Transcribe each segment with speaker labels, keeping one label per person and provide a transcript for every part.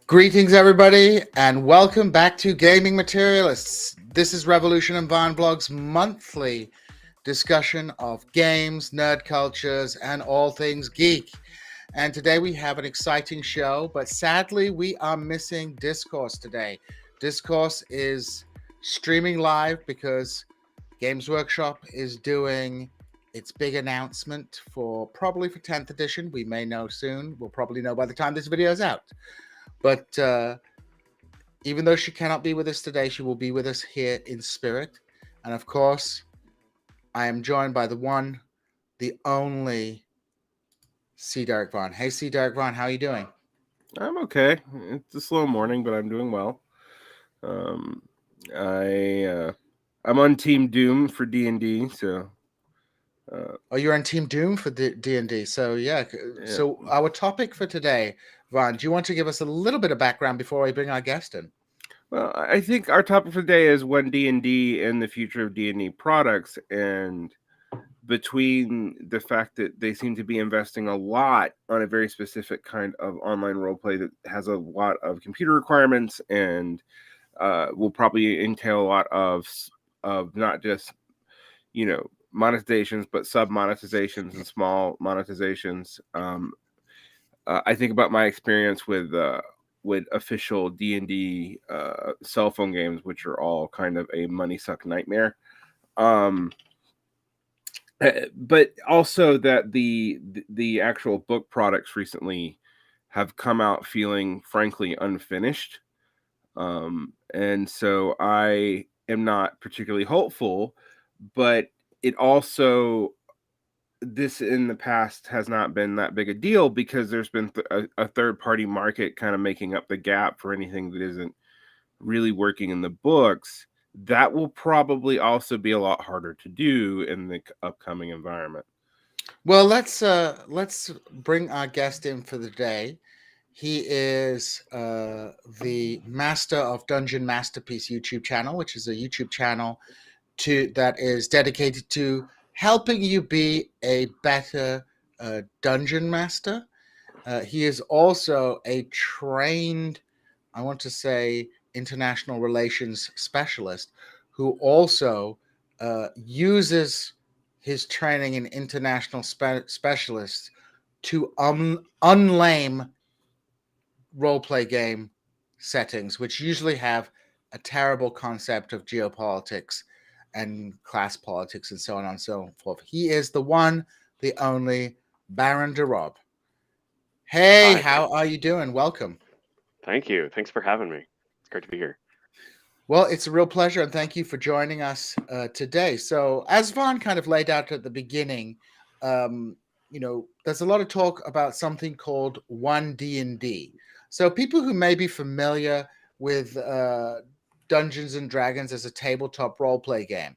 Speaker 1: Greetings, everybody, and welcome back to Gaming Materialists. This is Revolution and VarnVlog's monthly discussion of games, nerd cultures, and all things geek. And today we have an exciting show, but sadly we are missing Discourse today. Discourse is streaming live because Games Workshop is doing its big announcement probably for 10th edition. We may know soon. We'll probably know by the time this video is out. But even though she cannot be with us today, she will be with us here in spirit. And of course, I am joined by the one, the only C. Derek Vaughn. Hey, C. Derek Vaughn, how are you doing?
Speaker 2: I'm okay. It's a slow morning, but I'm doing well. I'm on Team Doom for D&D, so.
Speaker 1: Oh, you're on Team Doom for the D&D. So yeah. So our topic for today, Vaughn, do you want to give us a little bit of background before we bring our guest in?
Speaker 2: Well, I think our topic for today is One D&D and the future of D&D products, and between the fact that they seem to be investing a lot on a very specific kind of online roleplay that has a lot of computer requirements and will probably entail a lot of not just, monetizations, but sub-monetizations and small monetizations. I think about my experience with official D&D cell phone games, which are all kind of a money suck nightmare. But also that the actual book products recently have come out feeling frankly unfinished. And so I am not particularly hopeful, but it also, this in the past has not been that big a deal because there's been a third-party market kind of making up the gap for anything that isn't really working in the books. That will probably also be a lot harder to do in the upcoming environment.
Speaker 1: Well, let's bring our guest in for the day. He is the master of DungonMasterpiece YouTube channel, which is a YouTube channel that is dedicated to helping you be a better dungeon master. He is also a trained, I want to say, international relations specialist who also uses his training in international specialists to unlame roleplay game settings, which usually have a terrible concept of geopolitics and class politics and so on and so forth. He is the one, the only Baron de Ropp. Hey,
Speaker 3: Hi.
Speaker 1: how are you doing? Welcome.
Speaker 3: Thank you. Thanks for having me. It's great to be here.
Speaker 1: Well, it's a real pleasure, and thank you for joining us today. So, as Vaughn kind of laid out at the beginning, there's a lot of talk about something called One D&D. So, people who may be familiar with Dungeons and Dragons as a tabletop roleplay game,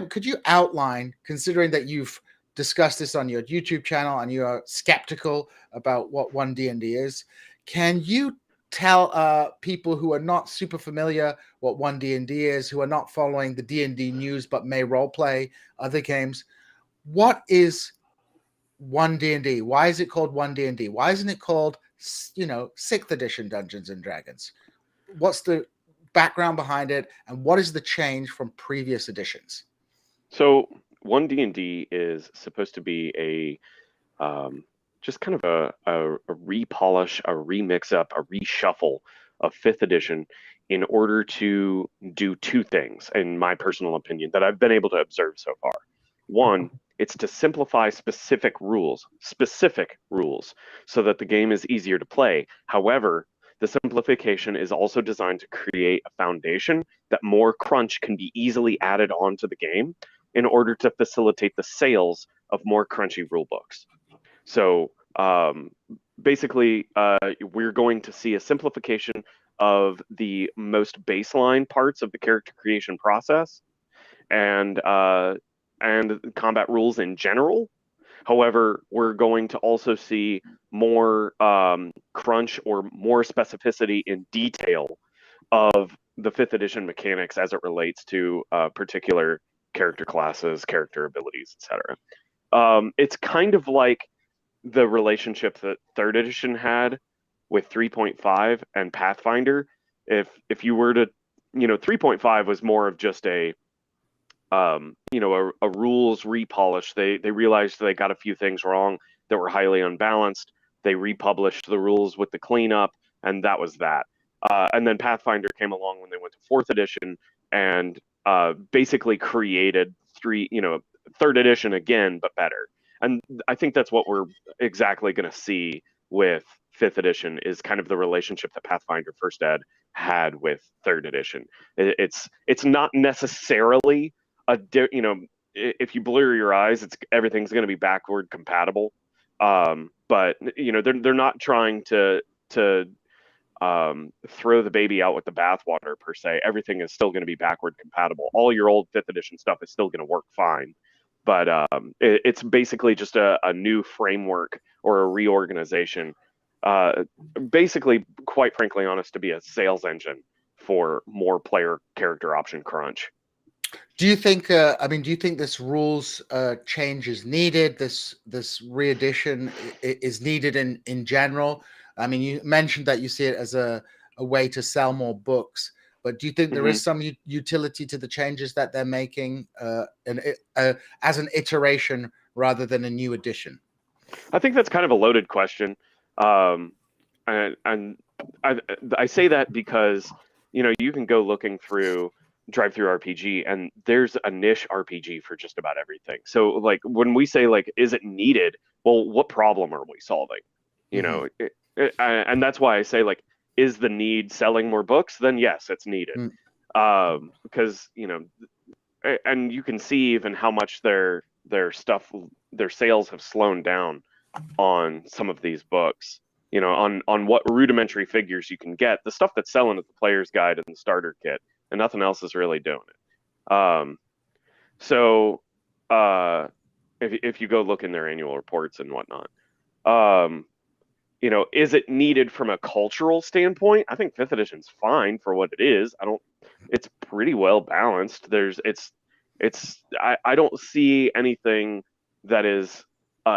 Speaker 1: could you outline, considering that you've discussed this on your YouTube channel and you are skeptical about what One D&D is, can you tell people who are not super familiar what One D&D is, who are not following the D&D news but may roleplay other games, what is One D&D? Why is it called One D&D? Why isn't it called, 6th edition Dungeons and Dragons? What's the background behind it, and what is the change from previous editions?
Speaker 3: So, One D&D is supposed to be a just kind of a repolish, a remix up, a reshuffle of 5th edition in order to do two things, in my personal opinion, that I've been able to observe so far. One, it's to simplify specific rules, so that the game is easier to play. However, the simplification is also designed to create a foundation that more crunch can be easily added onto the game in order to facilitate the sales of more crunchy rulebooks. So basically, we're going to see a simplification of the most baseline parts of the character creation process and combat rules in general. However, we're going to also see more crunch or more specificity in detail of the 5th edition mechanics as it relates to particular character classes, character abilities, etc. It's kind of like the relationship that third edition had with 3.5 and Pathfinder. If you were to, 3.5 was more of just a rules repolish. They realized they got a few things wrong that were highly unbalanced. They republished the rules with the cleanup, and that was that. And then Pathfinder came along when they went to fourth edition and basically created third edition again, but better. And I think that's what we're exactly going to see with fifth edition, is kind of the relationship that Pathfinder First Ed had with third edition. It's not necessarily if you blur your eyes, everything's going to be backward compatible. But they're not trying to throw the baby out with the bathwater per se. Everything is still going to be backward compatible. All your old fifth edition stuff is still going to work fine, but it's basically just a new framework or a reorganization. Basically, quite frankly, honest, to be a sales engine for more player character option crunch.
Speaker 1: Do you think? Do you think this rules change is needed? This re-edition is needed in general. I mean, you mentioned that you see it as a way to sell more books, but do you think there is some utility to the changes that they're making, as an iteration rather than a new edition?
Speaker 3: I think that's kind of a loaded question, and I say that because you can go looking through drive-through RPG and there's a niche RPG for just about everything. So like when we say like, is it needed? Well, what problem are we solving? And that's why I say like, is the need selling more books? Then yes, it's needed. Because and you can see even how much their sales have slowed down on some of these books. On what rudimentary figures you can get, the stuff that's selling at the player's guide and the starter kit, and nothing else is really doing it. So if you go look in their annual reports and whatnot, is it needed from a cultural standpoint? I think fifth edition's fine for what it is. It's pretty well balanced. I don't see anything that is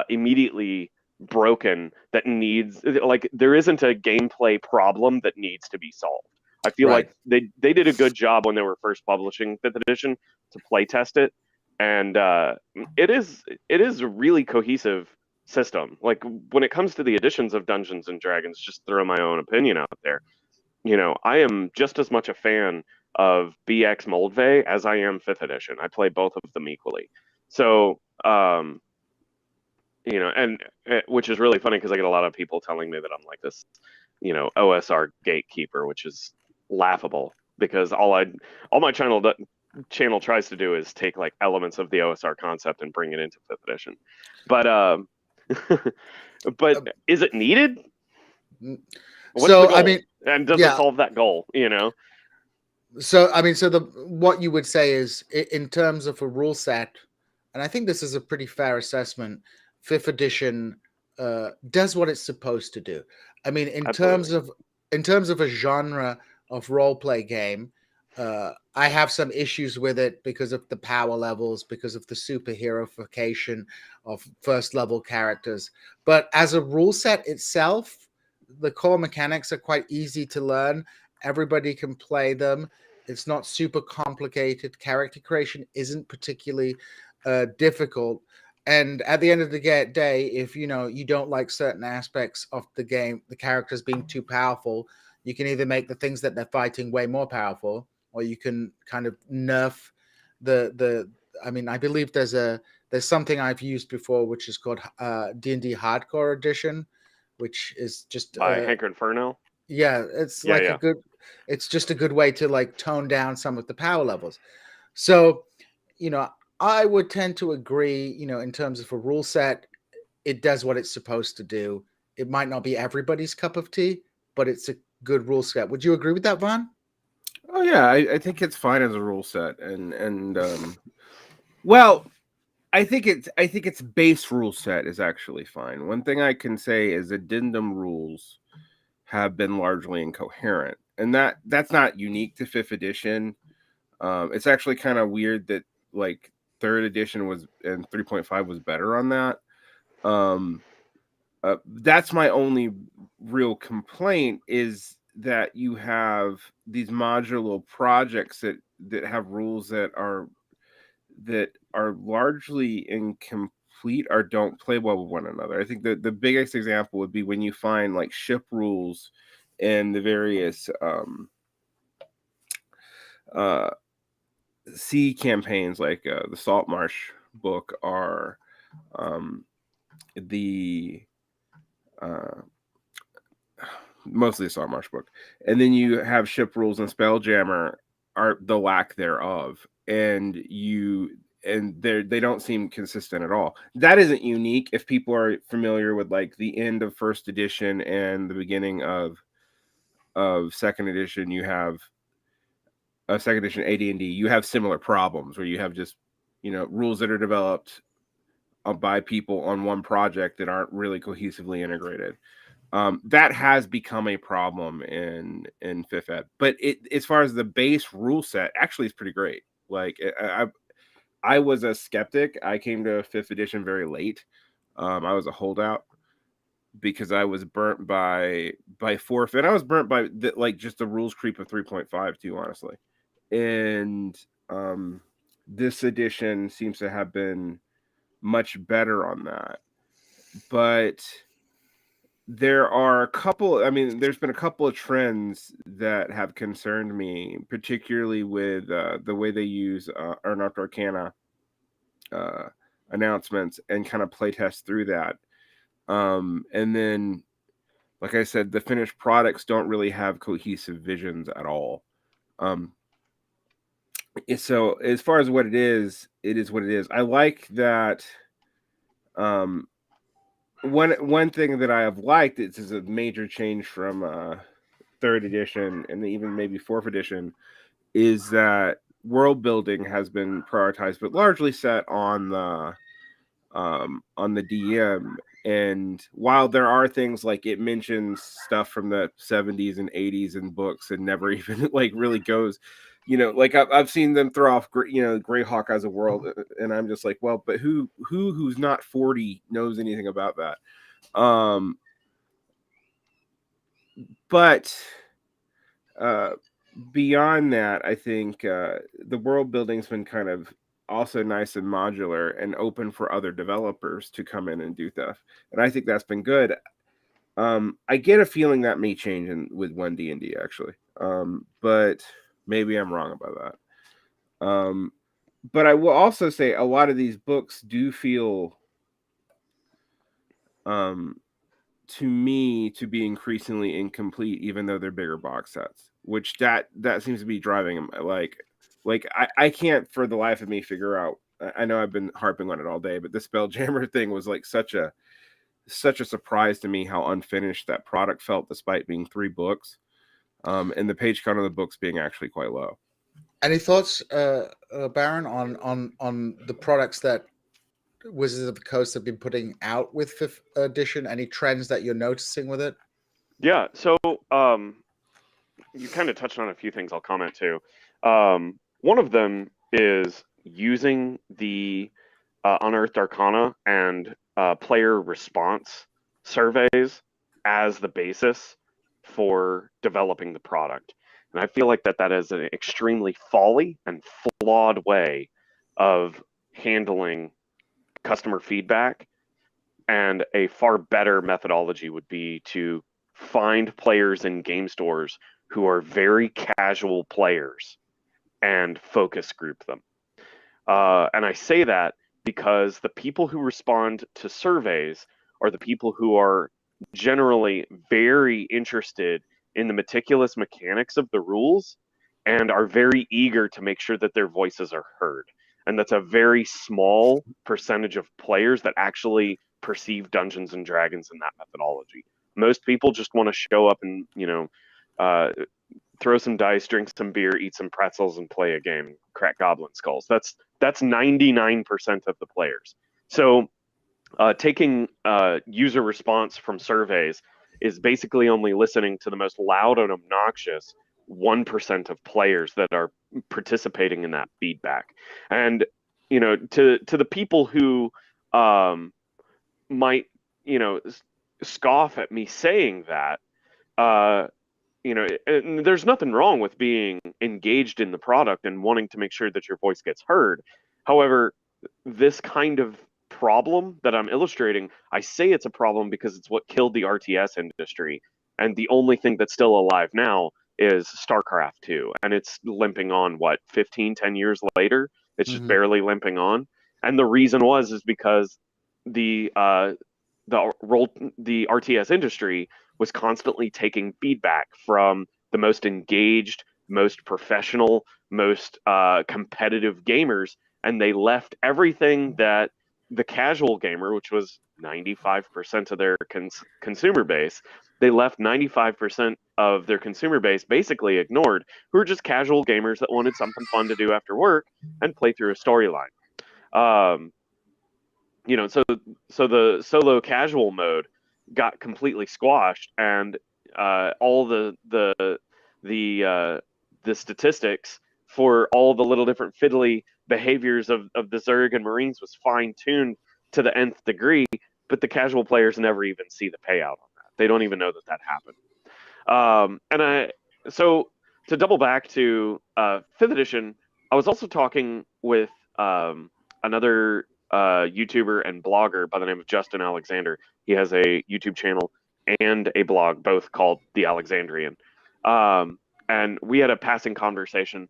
Speaker 3: immediately broken that needs, like, there isn't a gameplay problem that needs to be solved. I feel like they did a good job when they were first publishing fifth edition to play test it, and it is a really cohesive system. Like when it comes to the editions of Dungeons and Dragons, just throw my own opinion out there. I am just as much a fan of BX Moldvay as I am fifth edition. I play both of them equally. So and which is really funny because I get a lot of people telling me that I'm like this, OSR gatekeeper, which is laughable because all my channel tries to do is take like elements of the OSR concept and bring it into fifth edition. But but is it needed? What's the goal? And does it solve that goal?
Speaker 1: So what you would say is, in terms of a rule set, and I think this is a pretty fair assessment, fifth edition does what it's supposed to do. I mean, in terms of a genre of role play game, I have some issues with it because of the power levels, because of the superheroification of first level characters. But as a rule set itself, the core mechanics are quite easy to learn. Everybody can play them. It's not super complicated. Character creation isn't particularly difficult. And at the end of the day, if you don't like certain aspects of the game, the characters being too powerful, you can either make the things that they're fighting way more powerful, or you can kind of nerf the. I mean, I believe there's something I've used before, which is called D&D Hardcore Edition, which is just
Speaker 3: by Hanker Inferno.
Speaker 1: Yeah, it's it's just a good way to like tone down some of the power levels. So, I would tend to agree, in terms of a rule set, it does what it's supposed to do. It might not be everybody's cup of tea, but it's a good rule set. Would you agree with that, Varn?
Speaker 2: Oh yeah, I think it's fine as a rule set, and well, I think its base rule set is actually fine. One thing I can say is addendum rules have been largely incoherent, and that's not unique to fifth edition. It's actually kind of weird that like third edition was and 3.5 was better on that. That's my only real complaint, is that you have these modular projects that have rules that are largely incomplete or don't play well with one another. I think the biggest example would be when you find like ship rules in the various sea campaigns, like the Saltmarsh book, or the mostly the Saltmarsh book, and then you have ship rules and Spelljammer are the lack thereof, and they don't seem consistent at all. That isn't unique. If people are familiar with like the end of first edition and the beginning of second edition, you have second edition AD&D, you have similar problems where you have just rules that are developed by people on one project that aren't really cohesively integrated. That has become a problem in 5th Ed, but as far as the base rule set, actually is pretty great. Like I was a skeptic. I came to 5th edition very late. I was a holdout because I was burnt by 4th, and I was burnt by just the rules creep of 3.5 too, honestly. And this edition seems to have been much better on that, but there are a couple. There's been a couple of trends that have concerned me, particularly with the way they use Unearthed Arcana announcements and kind of playtest through that. And then, like I said, the finished products don't really have cohesive visions at all. So as far as what it is what it is. I like that. One thing that I have liked, is a major change from 3rd edition and even maybe 4th edition, is that world building has been prioritized, but largely set on the DM. And while there are things like it mentions stuff from the 70s and 80s in books and never even like really goes, like I've seen them throw off Greyhawk as a world, and I'm just like, well, but who's not 40 knows anything about that? But beyond that, I think the world building's been kind of also nice and modular and open for other developers to come in and do stuff, and I think that's been good. I get a feeling that may change with One D&D actually, but maybe I'm wrong about that. But I will also say a lot of these books do feel to me to be increasingly incomplete, even though they're bigger box sets, which that seems to be driving them. Like I can't for the life of me figure out. I know I've been harping on it all day, but the Spelljammer thing was like such a surprise to me, how unfinished that product felt despite being 3 books, and the page count of the books being actually quite low.
Speaker 1: Any thoughts, Baron, on the products that Wizards of the Coast have been putting out with 5th edition? Any trends that you're noticing with it?
Speaker 3: Yeah, so you kind of touched on a few things I'll comment to. One of them is using the Unearthed Arcana and player response surveys as the basis for developing the product. And I feel like that is an extremely folly and flawed way of handling customer feedback. And a far better methodology would be to find players in game stores who are very casual players and focus group them. And I say that because the people who respond to surveys are the people who are generally very interested in the meticulous mechanics of the rules and are very eager to make sure that their voices are heard. And that's a very small percentage of players that actually perceive Dungeons and Dragons in that methodology. Most people just want to show up and, throw some dice, drink some beer, eat some pretzels, and play a game, crack goblin skulls. That's 99% of the players. So taking user response from surveys is basically only listening to the most loud and obnoxious 1% of players that are participating in that feedback. And, to the people who might, scoff at me saying that. And there's nothing wrong with being engaged in the product and wanting to make sure that your voice gets heard. However, this kind of problem that I'm illustrating, I say it's a problem because it's what killed the RTS industry. And the only thing that's still alive now is StarCraft 2. And it's limping on, 10 years later? It's just barely limping on. And the reason is because the RTS industry was constantly taking feedback from the most engaged, most professional, most competitive gamers, and they left everything that the casual gamer, which was 95% of their consumer base, they left 95% of their consumer base basically ignored, who were just casual gamers that wanted something fun to do after work and play through a storyline. So the solo casual mode got completely squashed, and all the statistics for all the little different fiddly behaviors of the Zerg and Marines was fine-tuned to the nth degree, but the casual players never even see the payout on that. They don't even know that happened. So to double back to 5th edition, I was also talking with another YouTuber and blogger by the name of Justin Alexander. He has a YouTube channel and a blog, both called The Alexandrian. And we had a passing conversation,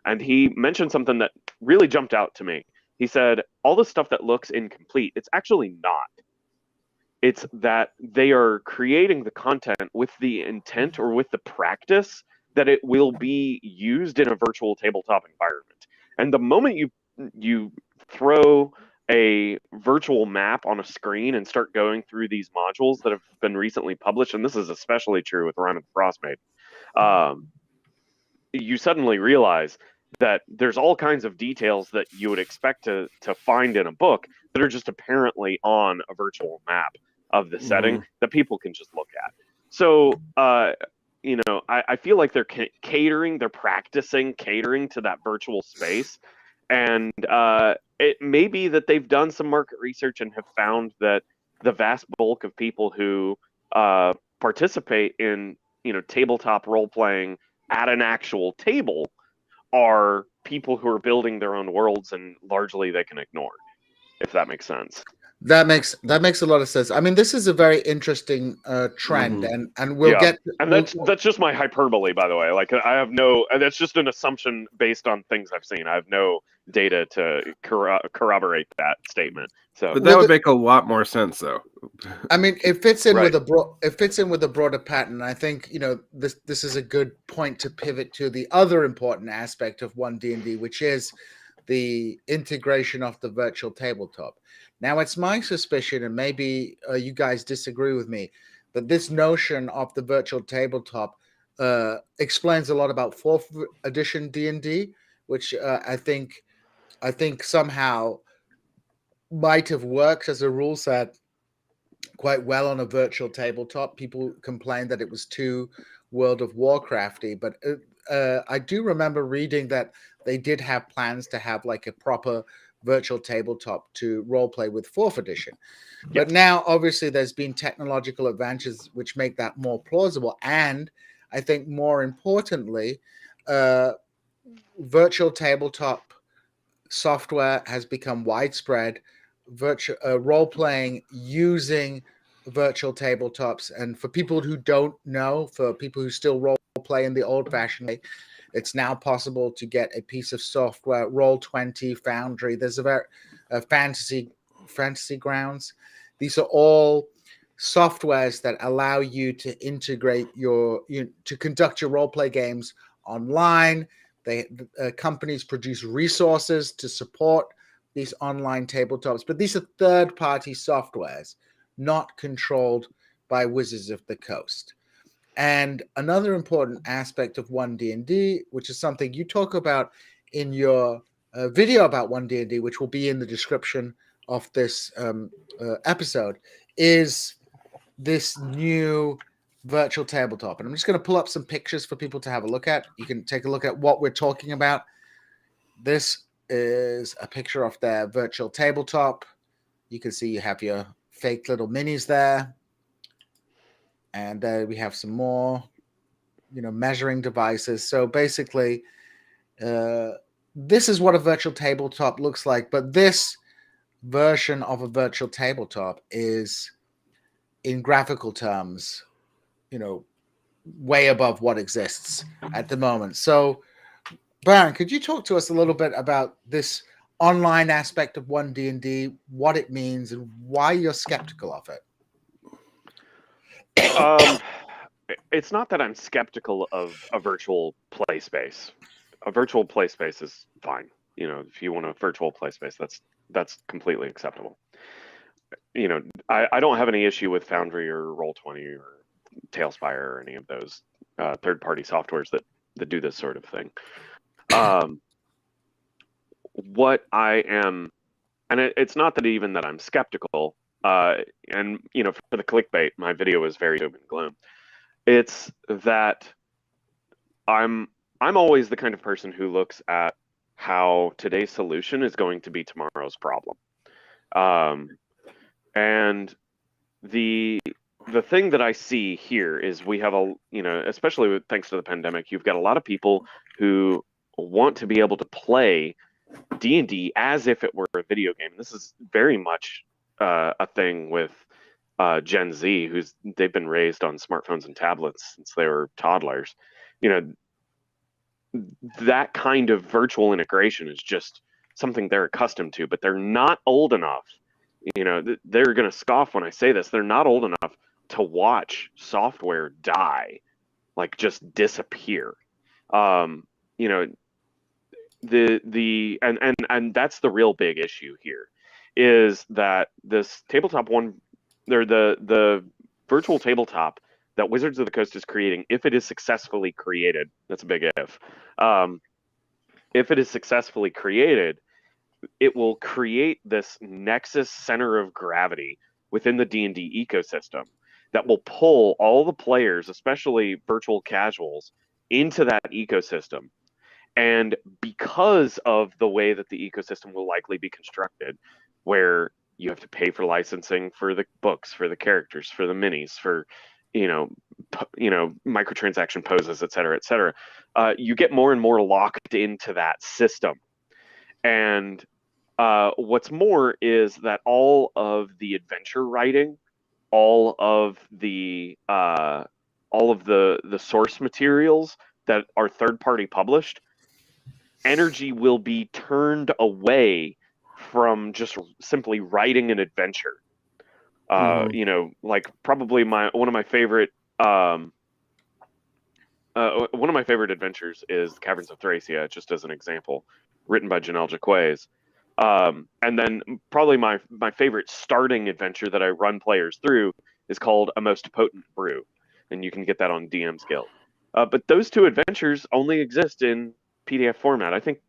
Speaker 3: and he mentioned something that really jumped out to me. He said, all the stuff that looks incomplete, it's actually not. It's that they are creating the content with the intent or with the practice that it will be used in a virtual tabletop environment. And the moment you throw a virtual map on a screen and start going through these modules that have been recently published, and this is especially true with Rime of the Frostmaiden, you suddenly realize that there's all kinds of details that you would expect to find in a book that are just apparently on a virtual map of the setting that people can just look at. So, I feel like they're they're practicing catering to that virtual space. And it may be that they've done some market research and have found that the vast bulk of people who participate in, tabletop role-playing at an actual table are people who are building their own worlds, and largely they can ignore, if that makes sense.
Speaker 1: That makes a lot of sense. I mean, this is a very interesting trend, and we'll get.
Speaker 3: And that's just my hyperbole, by the way. Like, I have that's just an assumption based on things I've seen. I have no data to corroborate that statement. So,
Speaker 2: but that would make a lot more sense, though.
Speaker 1: I mean, it fits in
Speaker 3: Right.
Speaker 1: with a broader pattern. I think this is a good point to pivot to the other important aspect of One D&D, which is the integration of the virtual tabletop. Now, it's my suspicion, and maybe you guys disagree with me, that this notion of the virtual tabletop explains a lot about 4th edition D&D, which I think somehow might have worked as a rule set quite well on a virtual tabletop. People complained that it was too World of Warcrafty, but I do remember reading that they did have plans to have like a proper virtual tabletop to role play with 4th edition. But now obviously there's been technological advances which make that more plausible, and I think more importantly, virtual tabletop software has become widespread. Virtual role playing using virtual tabletops, and for people who don't know, for people who still role play in the old fashioned way, it's now possible to get a piece of software, Roll20, Foundry. There's a fantasy grounds. These are all softwares that allow you to integrate to conduct your role play games online. Companies produce resources to support these online tabletops, but these are third-party softwares, not controlled by Wizards of the Coast. And another important aspect of One D&D, which is something you talk about in your video about One D&D, which will be in the description of this episode, is this new virtual tabletop. And I'm just going to pull up some pictures for people to have a look at. You can take a look at what we're talking about. This is a picture of their virtual tabletop. You can see you have your fake little minis there. and we have some more, measuring devices. So basically, this is what a virtual tabletop looks like, but this version of a virtual tabletop is, in graphical terms, way above what exists at the moment. So, Baron, could you talk to us a little bit about this online aspect of One D&D, what it means, and why you're skeptical of it?
Speaker 3: It's not that I'm skeptical of a virtual play space. A virtual play space is fine. If you want a virtual play space, that's completely acceptable. I don't have any issue with Foundry or Roll20 or Tailspire or any of those third-party softwares that do this sort of thing. What I am, and it's not that even that I'm skeptical, and for the clickbait, my video is very doom and gloom. It's that I'm always the kind of person who looks at how today's solution is going to be tomorrow's problem. And the thing that I see here is we have especially thanks to the pandemic, you've got a lot of people who want to be able to play D&D as if it were a video game. This is very much a thing with Gen Z, they've been raised on smartphones and tablets since they were toddlers. That kind of virtual integration is just something they're accustomed to, but they're not old enough. They're going to scoff when I say this. They're not old enough to watch software die, like just disappear. And that's the real big issue here, is that this tabletop the virtual tabletop that Wizards of the Coast is creating, if it is successfully created, that's a big if. If it is successfully created, it will create this nexus center of gravity within the D&D ecosystem that will pull all the players, especially virtual casuals, into that ecosystem. And because of the way that the ecosystem will likely be constructed, where you have to pay for licensing for the books, for the characters, for the minis, for microtransaction poses, et cetera, you get more and more locked into that system. And what's more is that all of the adventure writing, all of the source materials that are third-party published, energy will be turned away from just simply writing an adventure. Like probably one of my favorite adventures is Caverns of Thracia, just as an example, written by Janelle Jaquays. And then probably my favorite starting adventure that I run players through is called A Most Potent Brew, and you can get that on DM's Guild. But those two adventures only exist in PDF format. I think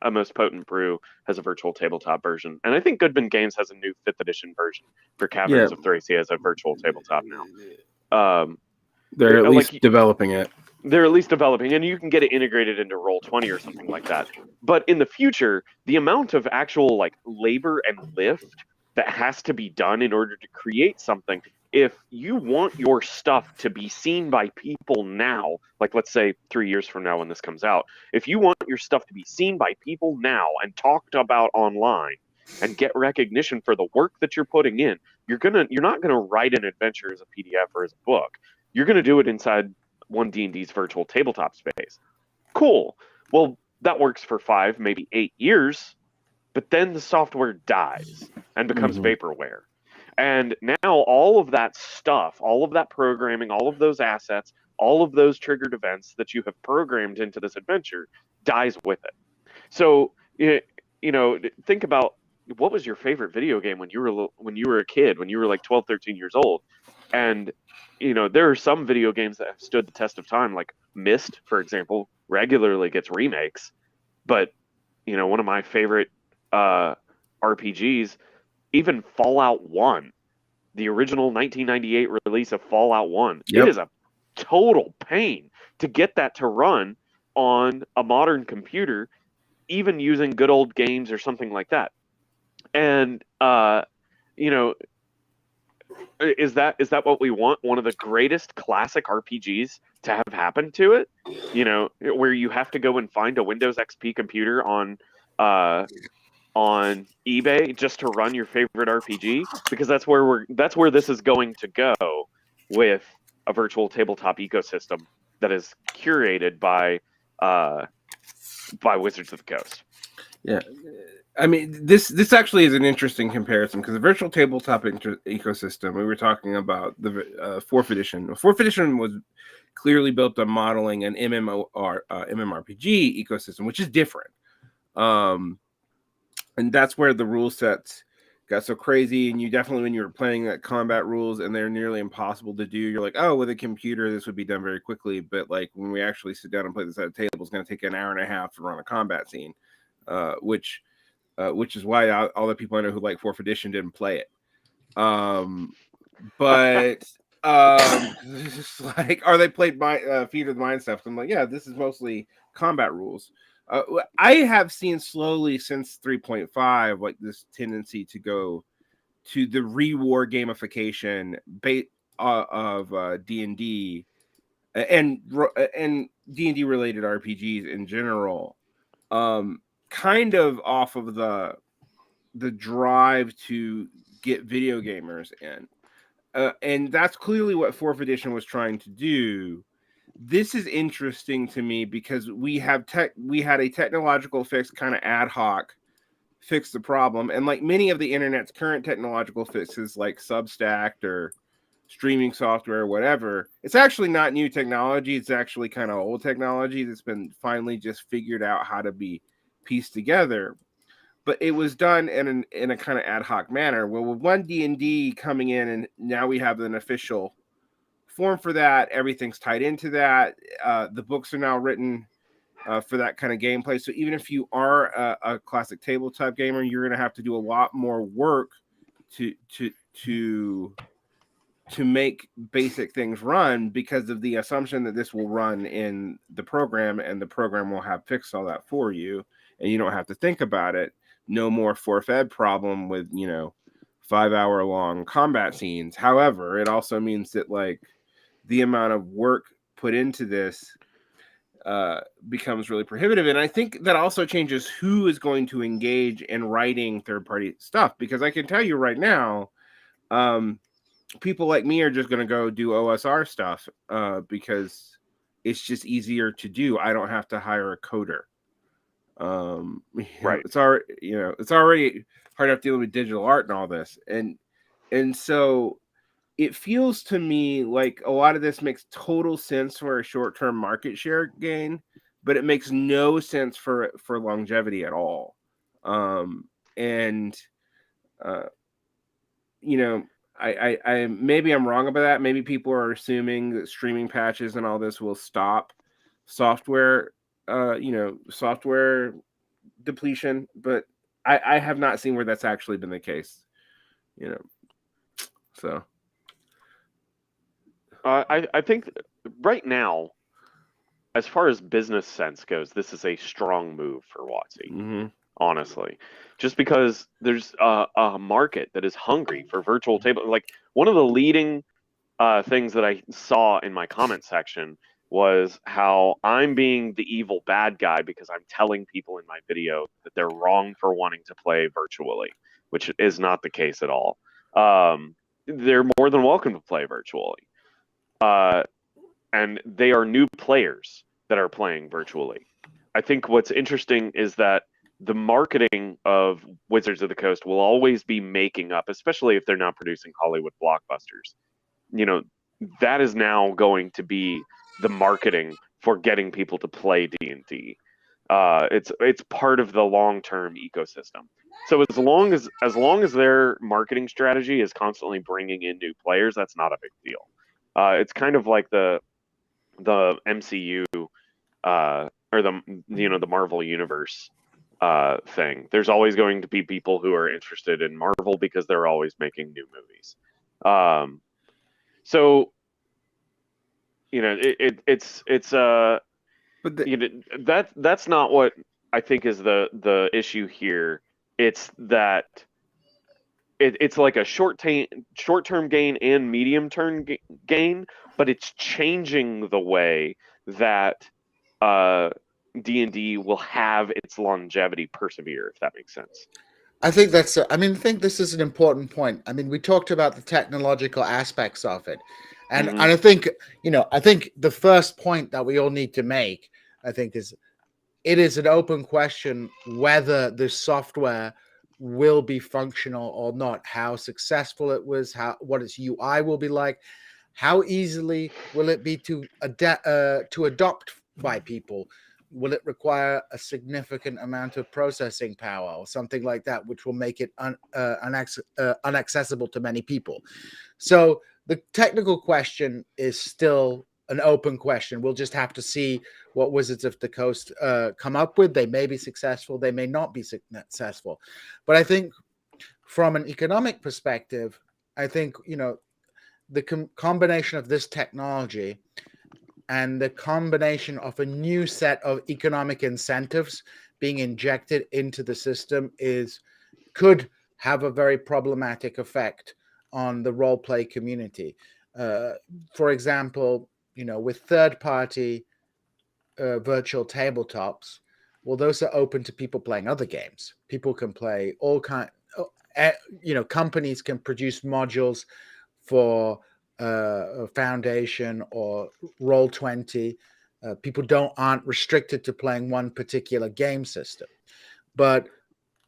Speaker 3: A Most Potent Brew has a virtual tabletop version, and I think Goodman Games has a new 5th edition version for Caverns of Thracia as a virtual tabletop now.
Speaker 2: They're at least developing it.
Speaker 3: They're at least developing, and you can get it integrated into Roll20 or something like that. But in the future, the amount of actual labor and lift that has to be done in order to create something, if you want your stuff to be seen by people now, like let's say 3 years from now when this comes out, if you want your stuff to be seen by people now and talked about online and get recognition for the work that you're putting in, you're not gonna write an adventure as a PDF or as a book. You're gonna do it inside One D&D's virtual tabletop space. Cool. Well, that works for 5, maybe 8 years, but then the software dies and becomes vaporware. And now all of that stuff, all of that programming, all of those assets, all of those triggered events that you have programmed into this adventure dies with it. So, think about, what was your favorite video game when you were a kid, when you were like 12, 13 years old? And there are some video games that have stood the test of time, like Myst, for example, regularly gets remakes. But, one of my favorite RPGs, even Fallout 1, the original 1998 release of Fallout 1, it is a total pain to get that to run on a modern computer, even using good old games or something like that. And, Is that what we want? One of the greatest classic RPGs to have happened to it, where you have to go and find a Windows XP computer on eBay just to run your favorite RPG, because that's where this is going to go, with a virtual tabletop ecosystem that is curated by Wizards of the Coast.
Speaker 2: Yeah. I mean, this actually is an interesting comparison, because the virtual tabletop ecosystem, we were talking about the fourth edition. The fourth edition was clearly built on modeling an MMORPG ecosystem, which is different. And that's where the rule sets got so crazy. And you definitely, when you were playing that combat rules and they're nearly impossible to do, you're like, oh, with a computer, this would be done very quickly. But like when we actually sit down and play this at a table, it's going to take an hour and a half to run a combat scene, which is why all the people I know who like fourth edition didn't play it. But it's just like, or they played Fear of the Mind stuff. So I'm like, yeah, this is mostly combat rules. I have seen slowly since 3.5 like this tendency to go to the re-war gamification of D&D and D&D related RPGs in general, kind of off of the drive to get video gamers in, and that's clearly what fourth edition was trying to do. This is interesting to me because we had a technological fix, kind of ad hoc, fix the problem. And like many of the internet's current technological fixes, like Substack or streaming software or whatever, it's actually not new technology. It's actually kind of old technology that's been finally just figured out how to be pieced together. But it was done in a kind of ad hoc manner. Well, with One D&D coming in, and now we have an official form for that. Everything's tied into that. The books are now written for that kind of gameplay. So even if you are a classic tabletop gamer, you're going to have to do a lot more work to make basic things run, because of the assumption that this will run in the program, and the program will have fixed all that for you, and you don't have to think about it. No more fourth ed problem with 5-hour long combat scenes. However, it also means that like the amount of work put into this becomes really prohibitive. And I think that also changes who is going to engage in writing third-party stuff, because I can tell you right now, people like me are just going to go do OSR stuff because it's just easier to do. I don't have to hire a coder.
Speaker 3: Right.
Speaker 2: It's already hard enough dealing with digital art and all this. And so it feels to me like a lot of this makes total sense for a short-term market share gain, but it makes no sense for longevity at all. I maybe I'm wrong about that. Maybe people are assuming that streaming patches and all this will stop software depletion, but I have not seen where that's actually been the case. So.
Speaker 3: I think right now, as far as business sense goes, this is a strong move for WotC.
Speaker 2: Mm-hmm.
Speaker 3: Honestly, just because there's a market that is hungry for virtual table. Like one of the leading things that I saw in my comment section was how I'm being the evil bad guy because I'm telling people in my video that they're wrong for wanting to play virtually, which is not the case at all. They're more than welcome to play virtually. And they are new players that are playing virtually. I think what's interesting is that the marketing of Wizards of the Coast will always be making up, especially if they're not producing Hollywood blockbusters. That is now going to be the marketing for getting people to play D&D. It's part of the long-term ecosystem. So as long as their marketing strategy is constantly bringing in new players, that's not a big deal. It's kind of like the MCU or the Marvel universe thing. There's always going to be people who are interested in Marvel because they're always making new movies. So it's but that's not what I think is the issue here. It's that it's like a short-term gain and medium-term gain, but it's changing the way that D&D will have its longevity persevere, if that makes sense.
Speaker 1: I think that's. I mean, I think this is an important point. I mean, we talked about the technological aspects of it, and
Speaker 3: Mhm.
Speaker 1: and I think I think the first point that we all need to make, I think, is it is an open question whether this software will be functional or not. How successful it was, what its UI will be like, how easily will it be to adopt by people? Will it require a significant amount of processing power or something like that, which will make it unaccessible to many people? So the technical question is still an open question. We'll just have to see what Wizards of the Coast come up with. They may be successful, they may not be successful. But I think from an economic perspective, I think, the combination of this technology and the combination of a new set of economic incentives being injected into the system could have a very problematic effect on the role play community. For example, with third-party virtual tabletops, well, those are open to people playing other games. People can play all kind. Companies can produce modules for Foundation or Roll20. People aren't restricted to playing one particular game system. But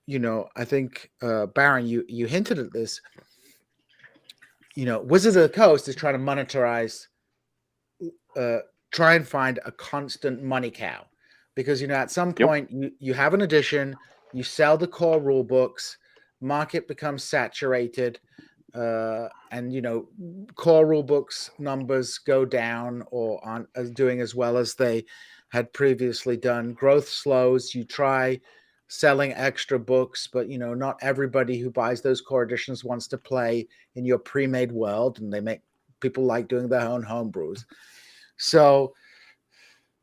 Speaker 1: I think Baron, you hinted at this. Wizards of the Coast is trying to monetize, try and find a constant money cow, because at some point you have an edition, you sell the core rule books, market becomes saturated, and core rule books numbers go down or aren't doing as well as they had previously done. Growth slows. You try selling extra books, but not everybody who buys those core editions wants to play in your pre-made world, and people like doing their own homebrews. So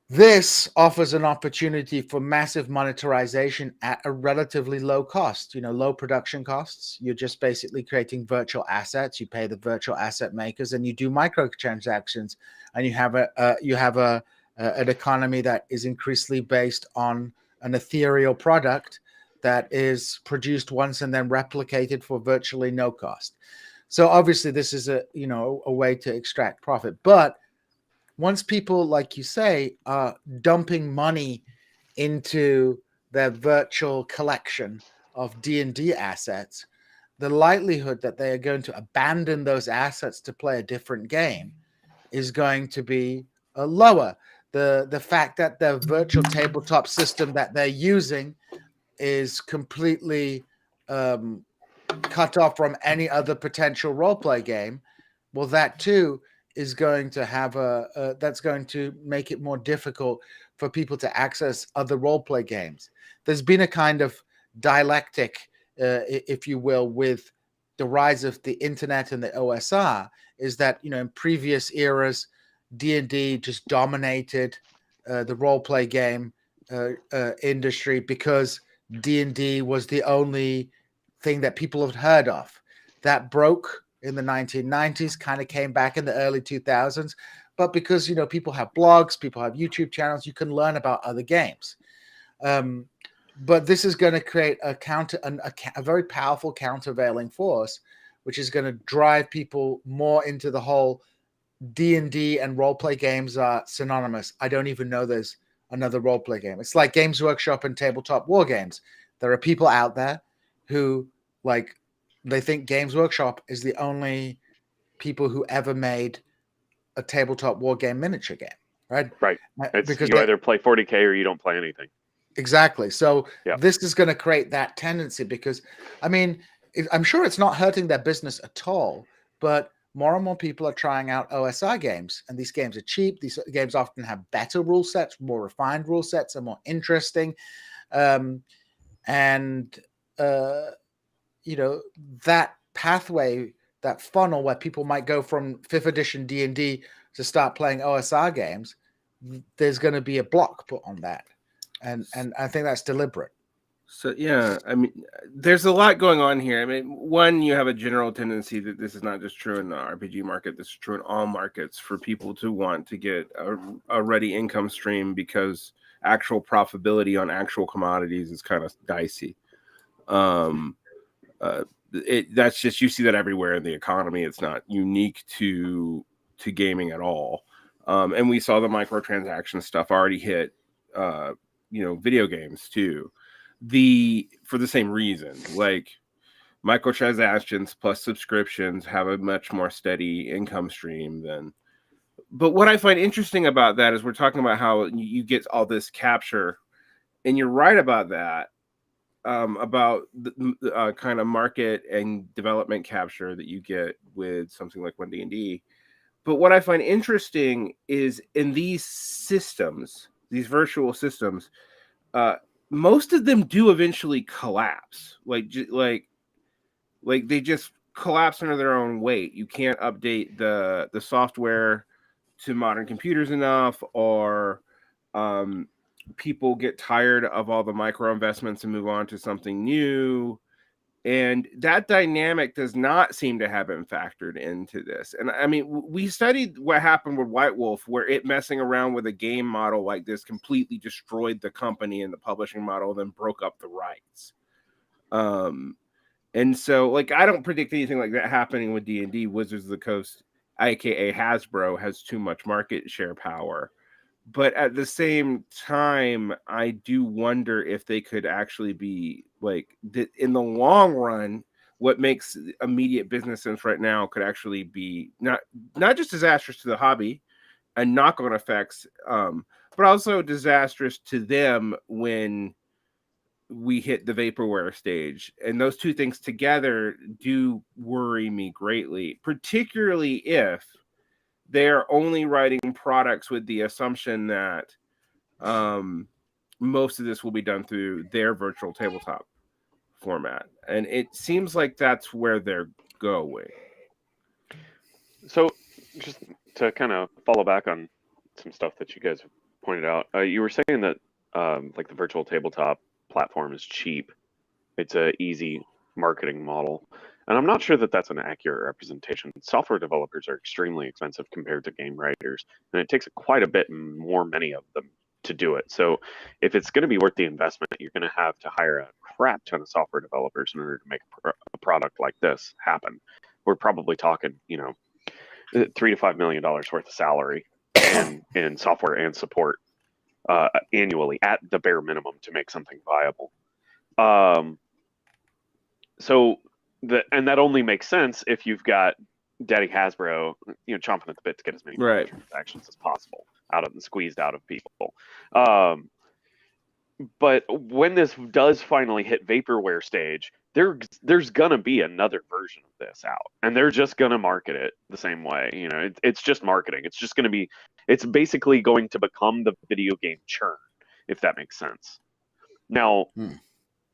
Speaker 1: this offers an opportunity for massive monetization at a relatively low cost, low production costs. You're just basically creating virtual assets. You pay the virtual asset makers, and you do microtransactions, and you have an economy that is increasingly based on an ethereal product that is produced once and then replicated for virtually no cost. So obviously, this is a way to extract profit, but once people, like you say, are dumping money into their virtual collection of D&D assets, the likelihood that they are going to abandon those assets to play a different game is going to be lower. The fact that the virtual tabletop system that they're using is completely cut off from any other potential roleplay game, well, that too is going to have that's going to make it more difficult for people to access other roleplay games. There's been a kind of dialectic, if you will, with the rise of the internet and the OSR, is that in previous eras, D&D just dominated the roleplay game industry because D&D was the only thing that people had heard of. That broke in the 1990s, kind of came back in the early 2000s. But because, people have blogs, people have YouTube channels, you can learn about other games. But this is going to create a very powerful countervailing force, which is going to drive people more into the whole D&D and roleplay games are synonymous. I don't even know there's another roleplay game. It's like Games Workshop and tabletop war games. There are people out there who they think Games Workshop is the only people who ever made a tabletop war game miniature game, right?
Speaker 3: Right.
Speaker 1: Because
Speaker 3: you either play 40K or you don't play anything.
Speaker 1: Exactly. So
Speaker 3: yeah.
Speaker 1: This is going to create that tendency because, I'm sure it's not hurting their business at all, but more and more people are trying out OSR games, and these games are cheap. These games often have better rule sets, more refined rule sets, are more interesting. That pathway, that funnel where people might go from 5th edition D&D to start playing OSR games, there's going to be a block put on that. And I think that's deliberate.
Speaker 2: So yeah, I mean, there's a lot going on here. I mean, one, you have a general tendency that this is not just true in the RPG market. This is true in all markets for people to want to get a ready income stream because actual profitability on actual commodities is kind of dicey. Um, that's just, you see that everywhere in the economy. It's not unique to gaming at all. And we saw the microtransaction stuff already hit, video games too. For the same reason, like microtransactions plus subscriptions have a much more steady income stream than. But what I find interesting about that is we're talking about how you get all this capture, and you're right about that. About the kind of market and development capture that you get with something like One D&D. But what I find interesting is in these systems, these virtual systems, most of them do eventually collapse. Like they just collapse under their own weight. You can't update the software to modern computers enough, or people get tired of all the micro investments and move on to something new. And that dynamic does not seem to have been factored into this. And I mean, we studied what happened with White Wolf, where it messing around with a game model like this completely destroyed the company and the publishing model, then broke up the rights. And so, like, I don't predict anything like that happening with D&D. Wizards of the Coast, aka Hasbro, has too much market share power. But at the same time, I do wonder if they could actually be like in the long run, what makes immediate business sense right now could actually be not just disastrous to the hobby and knock-on effects, but also disastrous to them when we hit the vaporware stage. And those two things together do worry me greatly, particularly if they're only writing products with the assumption that most of this will be done through their virtual tabletop format. And it seems like that's where they're going.
Speaker 3: So, just to kind of follow back on some stuff that you guys pointed out, you were saying that like the virtual tabletop platform is cheap. It's a easy marketing model. And I'm not sure that that's an accurate representation. Software developers are extremely expensive compared to game writers, and it takes quite a bit more, many of them, to do it. So if it's going to be worth the investment, you're going to have to hire a crap ton of software developers in order to make a product like this happen. We're probably talking, $3 to $5 million worth of salary in software and support annually at the bare minimum to make something viable. And that only makes sense if you've got Daddy Hasbro, chomping at the bit to get as many transactions as possible squeezed out of people. But when this does finally hit vaporware stage, there's gonna be another version of this out, and they're just gonna market it the same way. It's just marketing. It's basically going to become the video game churn, if that makes sense. Now,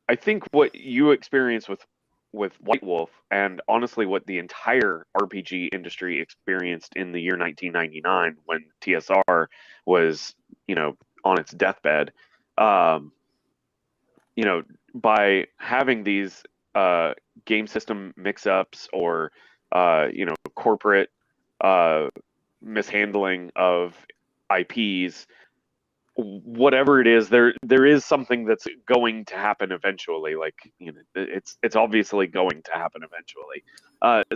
Speaker 3: I think what you experience with White Wolf, and honestly what the entire RPG industry experienced in the year 1999 when TSR was, on its deathbed, by having these game system mix-ups or corporate mishandling of IPs, whatever it is, there is something that's going to happen eventually. Like, it's obviously going to happen eventually.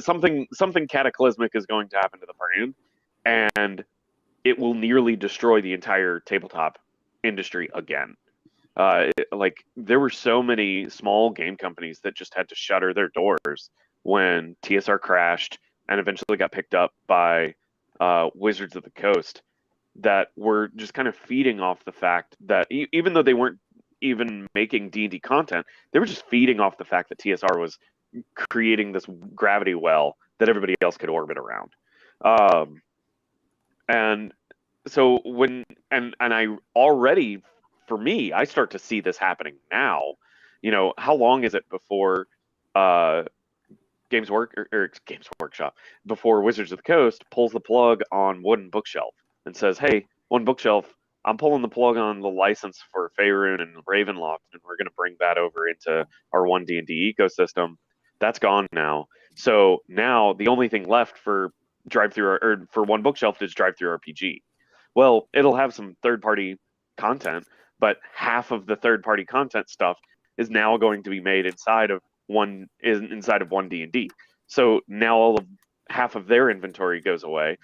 Speaker 3: Something cataclysmic is going to happen to the brand, and it will nearly destroy the entire tabletop industry again. Like, there were so many small game companies that just had to shutter their doors when TSR crashed and eventually got picked up by Wizards of the Coast, that were just kind of feeding off the fact that even though they weren't even making D&D content, they were just feeding off the fact that TSR was creating this gravity well that everybody else could orbit around. And so I already, for me, I start to see this happening now. How long is it before Games Workshop, before Wizards of the Coast pulls the plug on One Bookshelf and says, "Hey, One Bookshelf, I'm pulling the plug on the license for Faerun and Ravenloft, and we're going to bring that over into our One D&D ecosystem. That's gone now. So now the only thing left for for One Bookshelf is Drive-Thru RPG. Well, it'll have some third-party content, but half of the third-party content stuff is now going to be made inside of One D&D. So now half of their inventory goes away.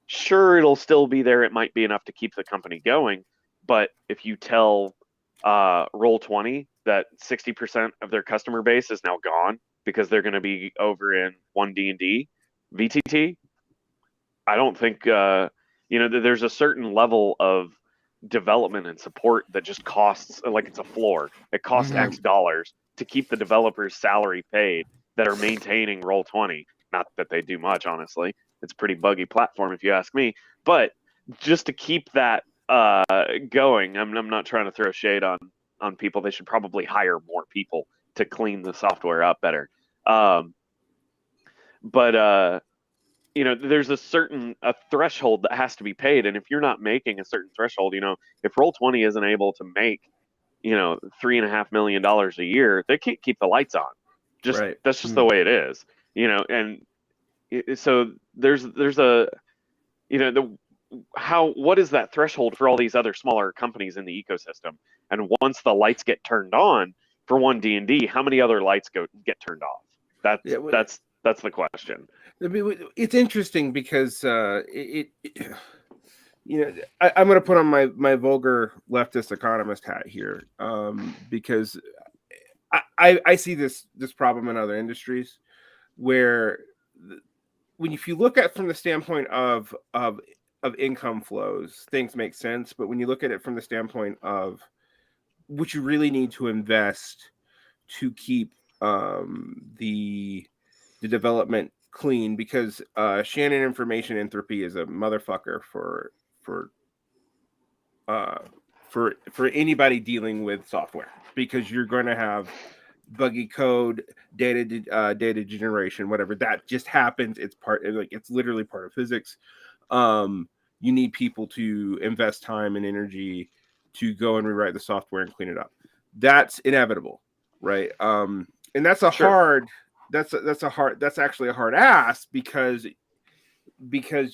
Speaker 3: Sure, it'll still be there. It might be enough to keep the company going, but if you tell Roll20 that 60% of their customer base is now gone because they're going to be over in One D&D, VTT, I don't think there's a certain level of development and support that just costs, like, it's a floor. It costs X dollars to keep the developers' salary paid that are maintaining Roll20. Not that they do much, honestly. It's a pretty buggy platform, if you ask me. But just to keep that going, I'm not trying to throw shade on people. They should probably hire more people to clean the software up better. There's a threshold that has to be paid, and if you're not making a certain threshold, if Roll20 isn't able to make, $3.5 million a year, they can't keep the lights on. That's just the way it is, and so there's a, what is that threshold for all these other smaller companies in the ecosystem? And once the lights get turned on for One D&D, how many other lights get turned off? That's the question.
Speaker 2: It's interesting because I'm going to put on my vulgar leftist economist hat here, because I see this problem in other industries where if you look at from the standpoint of income flows, things make sense. But when you look at it from the standpoint of what you really need to invest to keep the development clean, because Shannon information entropy is a motherfucker for anybody dealing with software, because you're going to have buggy code, data generation, whatever. That just happens. It's literally part of physics. You need people to invest time and energy to go and rewrite the software and clean it up. That's inevitable, right? And that's that's actually a hard ask, because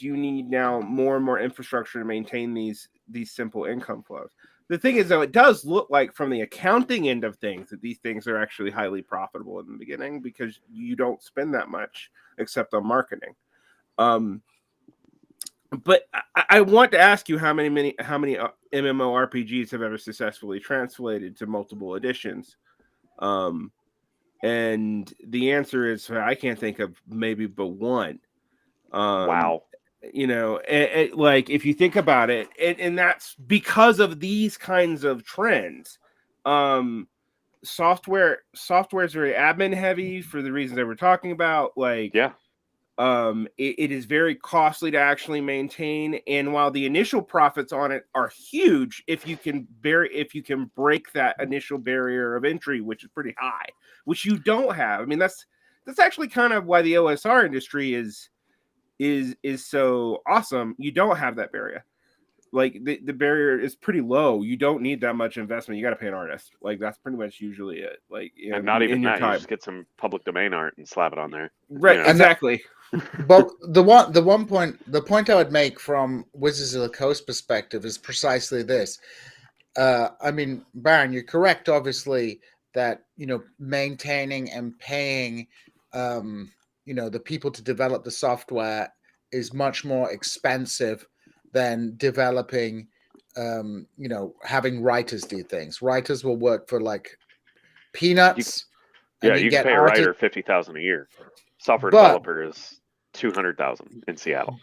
Speaker 2: you need now more and more infrastructure to maintain these simple income flows. The thing is, though, it does look like from the accounting end of things that these things are actually highly profitable in the beginning, because you don't spend that much except on marketing. But I want to ask you how many MMORPGs have ever successfully translated to multiple editions. And the answer is, I can't think of maybe but one.
Speaker 3: Wow.
Speaker 2: Like, if you think about it, and that's because of these kinds of trends. Software is very admin heavy for the reasons that we're talking about. Like,
Speaker 3: yeah.
Speaker 2: It is very costly to actually maintain, and while the initial profits on it are huge, if you can break that initial barrier of entry, which is pretty high, which you don't have. I mean, that's actually kind of why the OSR industry is so awesome. You don't have that barrier. Like, the barrier is pretty low. You don't need that much investment. You got to pay an artist. Like, that's pretty much usually it. Like,
Speaker 3: and not even that. You just get some public domain art and slap it on there.
Speaker 2: Right. Exactly.
Speaker 1: But the point I would make from Wizards of the Coast perspective is precisely this. I mean, Baron, you're correct, obviously, that, maintaining and paying, the people to develop the software is much more expensive than developing, having writers do things. Writers will work for like peanuts.
Speaker 3: You can pay a writer $50,000 a year. Software developer is $200,000 in Seattle.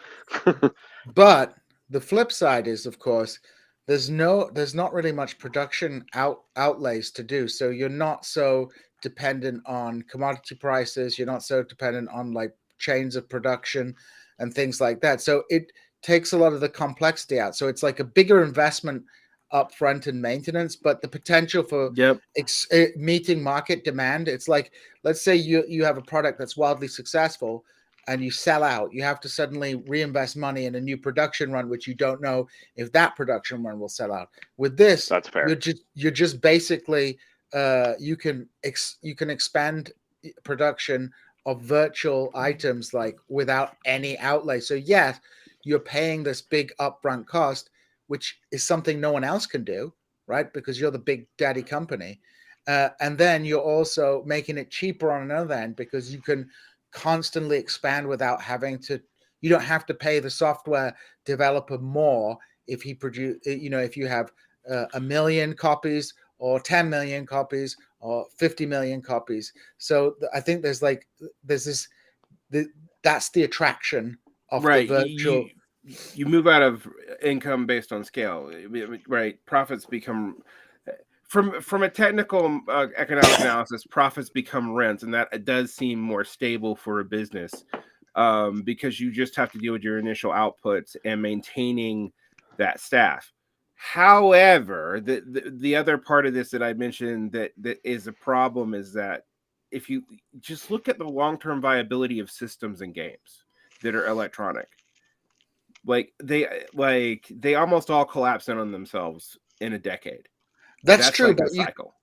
Speaker 1: But the flip side is, of course, there's not really much production outlays to do. So you're not so dependent on commodity prices. You're not so dependent on like chains of production and things like that. So it takes a lot of the complexity out. So it's like a bigger investment upfront in maintenance, but the potential for meeting market demand. It's like, let's say you have a product that's wildly successful, and you sell out, you have to suddenly reinvest money in a new production run, which you don't know if that production run will sell out. With this,
Speaker 3: That's fair.
Speaker 1: You're just basically you can expand production of virtual items like without any outlay. So yes, you're paying this big upfront cost, which is something no one else can do, right? Because you're the big daddy company. And then you're also making it cheaper on another end because you can constantly expand without having to, you don't have to pay the software developer more if he produce, if you have 1 million copies or 10 million copies or 50 million copies. So I think there's that's the attraction of
Speaker 2: right.
Speaker 1: the virtual.
Speaker 2: You move out of income based on scale, right? Profits become from a technical economic analysis, profits become rents, and that does seem more stable for a business because you just have to deal with your initial outputs and maintaining that staff. However, the other part of this that I mentioned that is a problem is that if you just look at the long-term viability of systems and games that are electronic, they almost all collapse in on themselves in a decade.
Speaker 1: That's true,
Speaker 2: like
Speaker 1: but
Speaker 2: a cycle.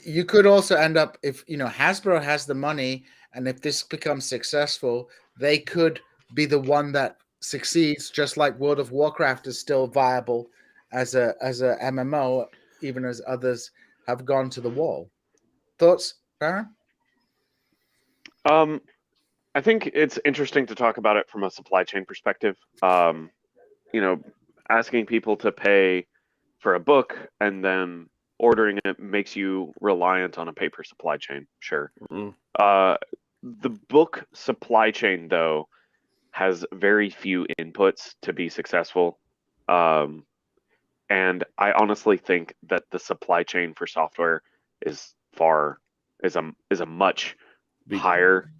Speaker 1: You could also end up, if Hasbro has the money, and if this becomes successful, they could be the one that succeeds, just like World of Warcraft is still viable as a MMO, even as others have gone to the wall. Thoughts, Baron?
Speaker 3: I think it's interesting to talk about it from a supply chain perspective. Asking people to pay for a book and then ordering it makes you reliant on a paper supply chain. Sure.
Speaker 2: Mm-hmm.
Speaker 3: The book supply chain, though, has very few inputs to be successful. And I honestly think that the supply chain for software is a much higher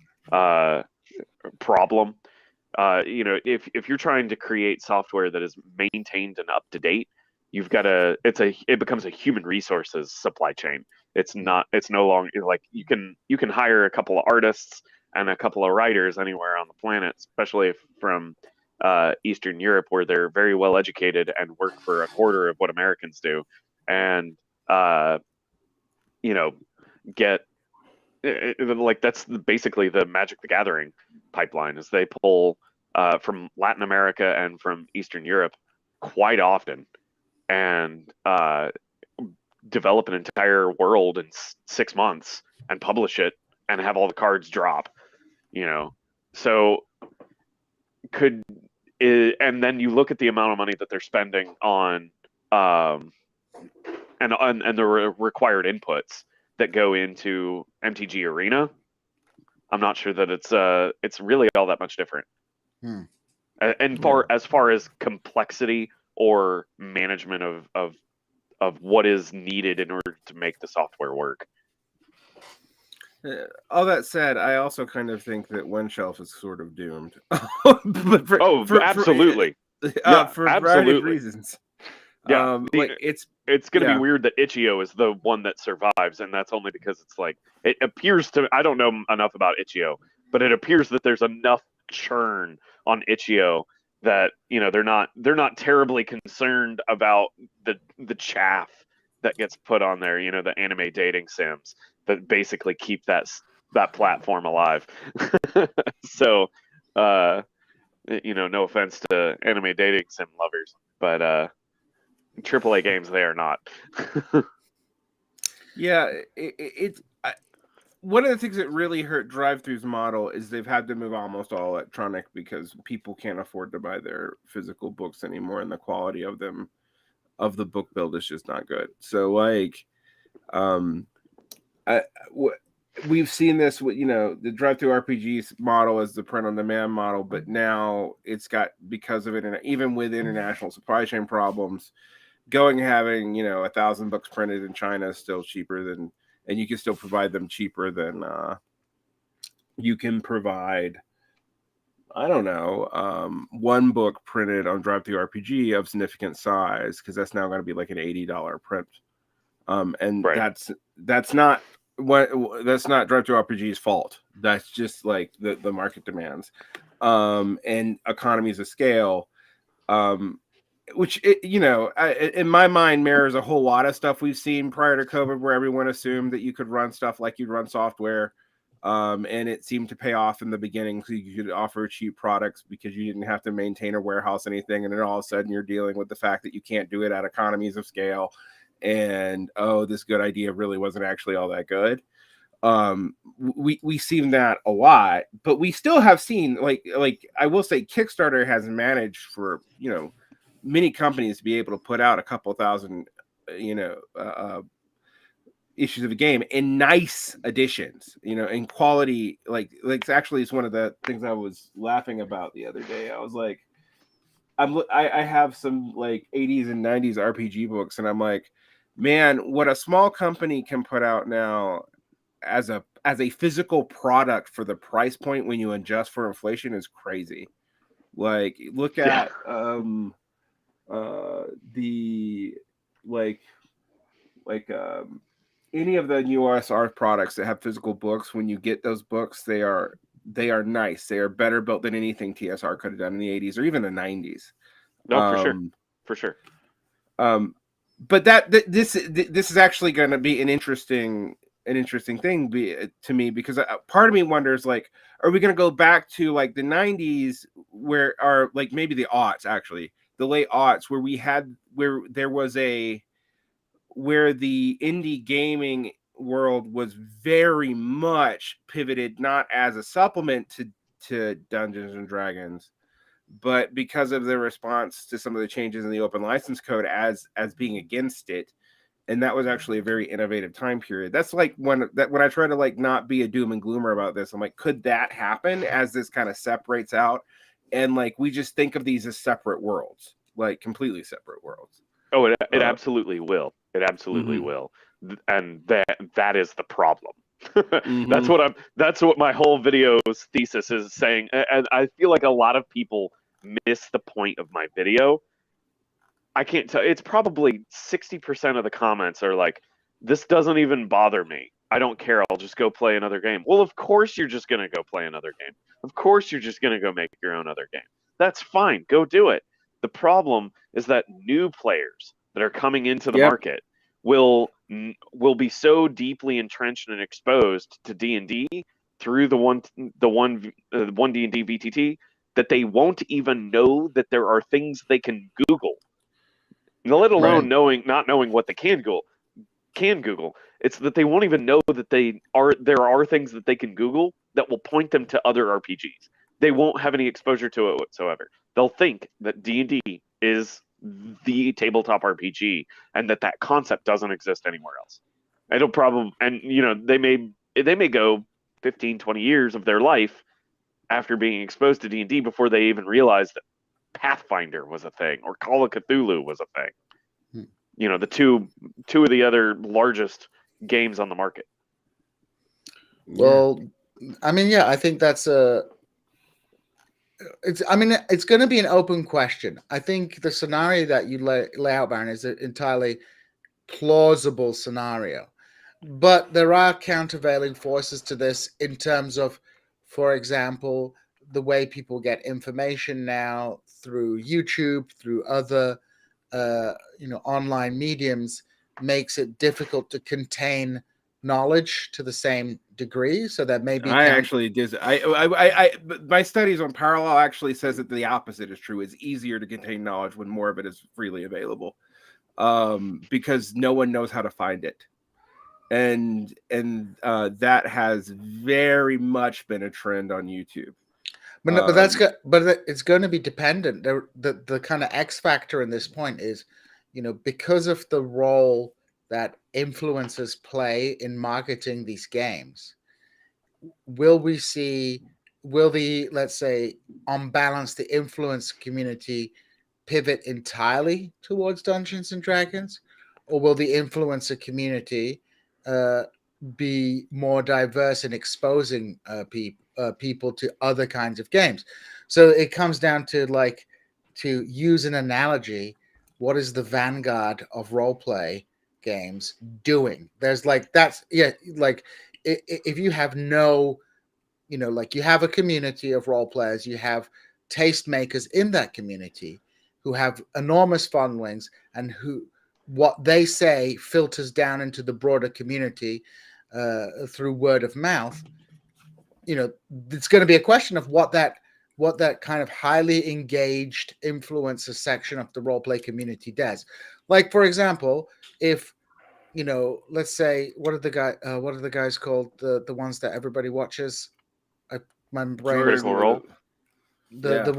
Speaker 3: problem. If you're trying to create software that is maintained and up to date, you've got it becomes a human resources supply chain. It's no longer like you can hire a couple of artists and a couple of writers anywhere on the planet, especially from Eastern Europe, where they're very well educated and work for a quarter of what Americans do, and get like that's basically the Magic the Gathering pipeline, is they pull from Latin America and from Eastern Europe quite often and develop an entire world in 6 months and publish it and have all the cards drop, so and then you look at the amount of money that they're spending on and the required inputs that go into MTG Arena. I'm not sure that it's really all that much different. And as far as complexity or management of what is needed in order to make the software work.
Speaker 2: All that said, I also kind of think that One Shelf is sort of doomed.
Speaker 3: Absolutely.
Speaker 2: For a variety of reasons.
Speaker 3: Yeah, it's going to be weird that Itch.io is the one that survives, and that's only because it's like it appears to. I don't know enough about Itch.io, but it appears that there's enough churn on Itch.io that they're not terribly concerned about the chaff that gets put on there. The anime dating sims that basically keep that platform alive. So, no offense to anime dating sim lovers, but AAA games, they are not.
Speaker 2: Yeah, it's one of the things that really hurt Drive-Thru's model is they've had to move almost all electronic because people can't afford to buy their physical books anymore, and the quality of them, of the book build, is just not good. So, we've seen this with the Drive-Thru RPGs model as the print-on-demand model, but now it's got, because of it, even with international supply chain problems, having 1,000 books printed in China is still cheaper than, and you can still provide them cheaper than you can provide, I don't know, one book printed on Drive-Thru RPG of significant size, because that's now going to be like an $80 print, and right. that's not Drive-Thru RPG's fault. That's just like the market demands. and economies of scale, which in my mind mirrors a whole lot of stuff we've seen prior to COVID, where everyone assumed that you could run stuff like you'd run software, and it seemed to pay off in the beginning, so you could offer cheap products because you didn't have to maintain or warehouse anything, and then all of a sudden you're dealing with the fact that you can't do it at economies of scale, and this good idea really wasn't actually all that good. We've seen that a lot, but we still have seen like I will say Kickstarter has managed for many companies to be able to put out a couple thousand issues of a game in nice editions, in quality. Like actually, it's one of the things I was laughing about the other day. I was like, I have some like 80s and 90s RPG books, and I'm like, man, what a small company can put out now as a physical product for the price point when you adjust for inflation is crazy. Like, look at any of the new OSR products that have physical books. When you get those books, they are nice. They are better built than anything TSR could have done in the 80s or even the 90s.
Speaker 3: No, for sure.
Speaker 2: But this is actually going to be an interesting thing to me, because part of me wonders, like, are we going to go back to like the 90s, where are like maybe the aughts, actually the late aughts, where the indie gaming world was very much pivoted not as a supplement to Dungeons and Dragons, but because of the response to some of the changes in the open license code as being against it. And that was actually a very innovative time period. That's like when I try to like not be a doom and gloomer about this, I'm like, could that happen as this kind of separates out, and like we just think of these as separate worlds, like completely separate worlds?
Speaker 3: Oh, it absolutely will. It absolutely will, and that is the problem. That's what my whole video's thesis is saying, and I feel like a lot of people miss the point of my video. I can't tell. It's probably 60% of the comments are like, "This doesn't even bother me. I don't care. I'll just go play another game." Well, of course you're just gonna go play another game. Of course you're just gonna go make your own other game. That's fine. Go do it. The problem is that new players that are coming into the market will be so deeply entrenched and exposed to D&D through the one D&D VTT that they won't even know that there are things they can Google. Let alone not knowing what they can Google. It's that they won't even know that there are things that they can Google that will point them to other RPGs. They won't have any exposure to it whatsoever. They'll think that D&D is the tabletop RPG and that concept doesn't exist anywhere else. It'll probably, and they may go 15, 20 years of their life after being exposed to D&D before they even realize that Pathfinder was a thing or Call of Cthulhu was a thing. The two of the other largest games on the market.
Speaker 1: Well, I mean, I think that's it's going to be an open question. I think the scenario that you lay out, Baron, is an entirely plausible scenario. But there are countervailing forces to this in terms of, for example, the way people get information now through YouTube, through other online mediums, makes it difficult to contain knowledge to the same degree. So that maybe
Speaker 2: my studies on parallel actually says that the opposite is true. It's easier to contain knowledge when more of it is freely available, because no one knows how to find it. And that has very much been a trend on YouTube.
Speaker 1: But it's going to be dependent. The kind of X factor in this point is, because of the role that influencers play in marketing these games, will the, let's say, on balance, the influence community pivot entirely towards Dungeons and Dragons, or will the influencer community be more diverse in exposing people to other kinds of games? So it comes down to, like, to use an analogy, what is the vanguard of roleplay games doing? There's like, if you have no like you have a community of role players, you have tastemakers in that community who have enormous followings, and who what they say filters down into the broader community through word of mouth. It's going to be a question of what that kind of highly engaged influencer section of the role play community does. Like, for example, if let's say, what are the guys called, the ones that everybody watches? My brain.
Speaker 3: Critical Role.
Speaker 1: The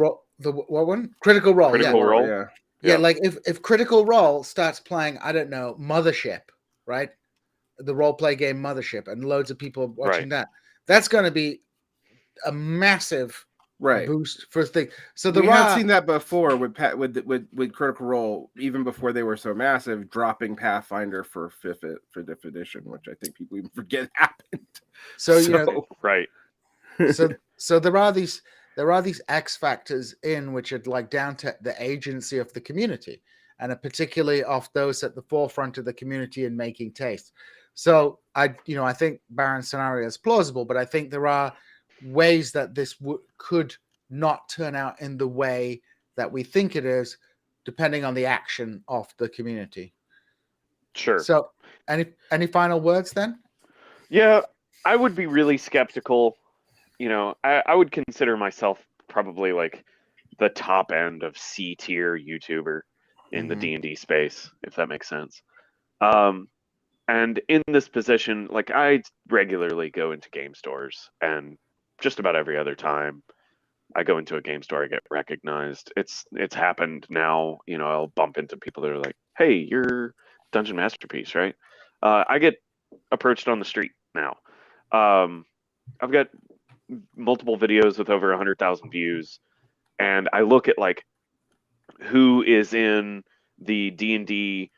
Speaker 1: what one? Critical Role.
Speaker 3: Critical Role.
Speaker 1: Yeah. Like if Critical Role starts playing, I don't know, Mothership, right? The role play game Mothership, and loads of people watching that. That's going to be a massive boost for things. So
Speaker 2: we have seen that before with Critical Role, even before they were so massive, dropping Pathfinder for fifth edition, which I think people even forget happened.
Speaker 1: So
Speaker 3: right.
Speaker 1: So there are these X factors which are like down to the agency of the community, and particularly of those at the forefront of the community in making taste. So I think Baron's scenario is plausible, but I think there are ways that this could not turn out in the way that we think it is, depending on the action of the community.
Speaker 3: Sure.
Speaker 1: So any final words then?
Speaker 3: Yeah, I would be really skeptical. I would consider myself probably like the top end of C tier YouTuber in the D&D space, if that makes sense. And in this position, like, I regularly go into game stores, and just about every other time I go into a game store, I get recognized. It's happened now. I'll bump into people that are like, "Hey, you're Dungeon Masterpiece, right?" I get approached on the street now. I've got multiple videos with over 100,000 views, and I look at like who is in the D&D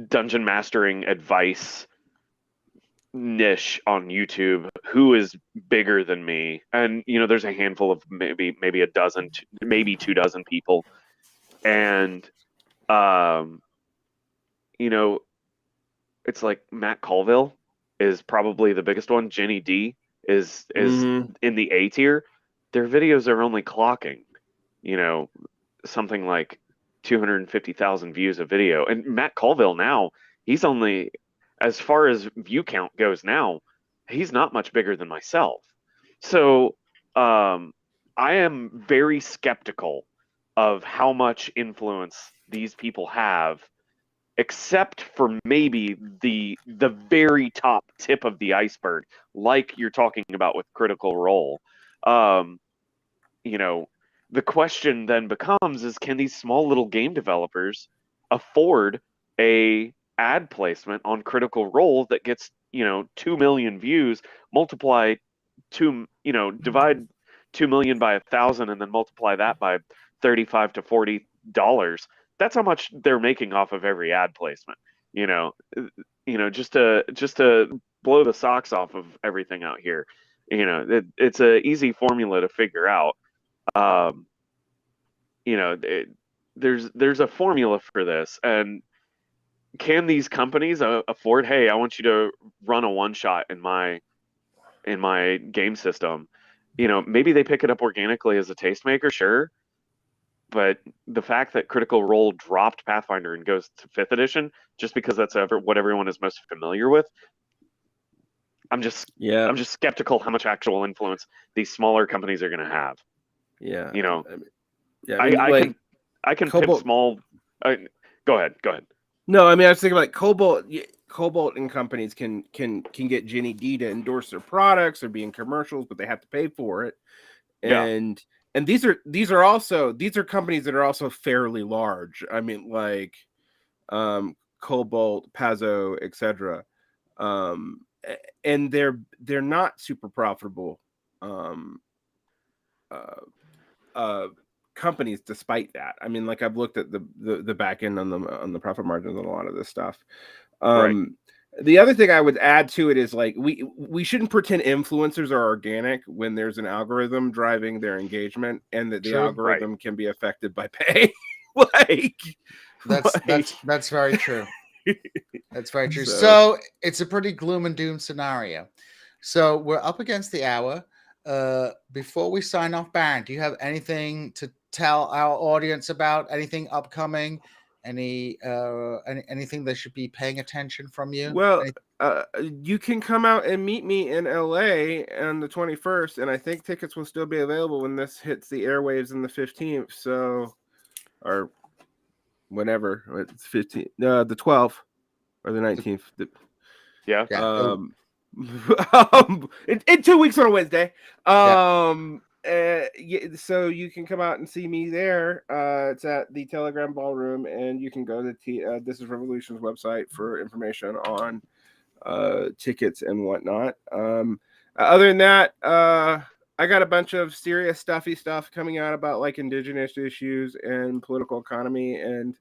Speaker 3: dungeon mastering advice niche on YouTube, who is bigger than me, and there's a handful of maybe a dozen, maybe 24 people, and it's like Matt Colville is probably the biggest one. Jenny D is in the A tier. Their videos are only clocking something like 250,000 views a video, and Matt Colville now, he's only, as far as view count goes now, he's not much bigger than myself. So I am very skeptical of how much influence these people have, except for maybe the very top tip of the iceberg, like you're talking about with Critical Role. The question then becomes is, can these small little game developers afford a ad placement on Critical Role that gets 2 million views, divide 2 million by 1,000, and then multiply that by $35 to $40? That's how much they're making off of every ad placement. Just to blow the socks off of everything out here. It's an easy formula to figure out. There's a formula for this, and can these companies afford, hey, I want you to run a one shot in my game system? Maybe they pick it up organically as a tastemaker, sure, but the fact that Critical Role dropped Pathfinder and goes to 5th edition just because that's what everyone is most familiar with, I'm just skeptical how much actual influence these smaller companies are going to have.
Speaker 2: Yeah.
Speaker 3: I can pip small. Go ahead.
Speaker 2: No, I was thinking like Cobalt and companies can get Jenny D to endorse their products or be in commercials, but they have to pay for it. And these are companies that are also fairly large. Like Cobalt, Pazzo, etc. And they're not super profitable companies despite that. Like, I've looked at the back end on the profit margins on a lot of this stuff.
Speaker 3: Right.
Speaker 2: The other thing I would add to it is, like, we shouldn't pretend influencers are organic when there's an algorithm driving their engagement, and that the algorithm can be affected by pay.
Speaker 1: That's very true. That's very true. So it's a pretty gloom and doom scenario. So we're up against the hour. before we sign off, Baron, do you have anything to tell our audience about? Anything upcoming? Anything they should be paying attention from you?
Speaker 2: Well, you can come out and meet me in LA on the 21st, and I think tickets will still be available when this hits the airwaves on the 15th. So, or whenever it's 15th, the 12th or the 19th.
Speaker 3: Yeah.
Speaker 2: In 2 weeks on a Wednesday.
Speaker 1: Yeah.
Speaker 2: So you can come out and see me there. It's at the Telegram Ballroom, and you can go to This Is Revolution's website for information on tickets and whatnot. Other than that, I got a bunch of serious stuffy stuff coming out about like indigenous issues and political economy and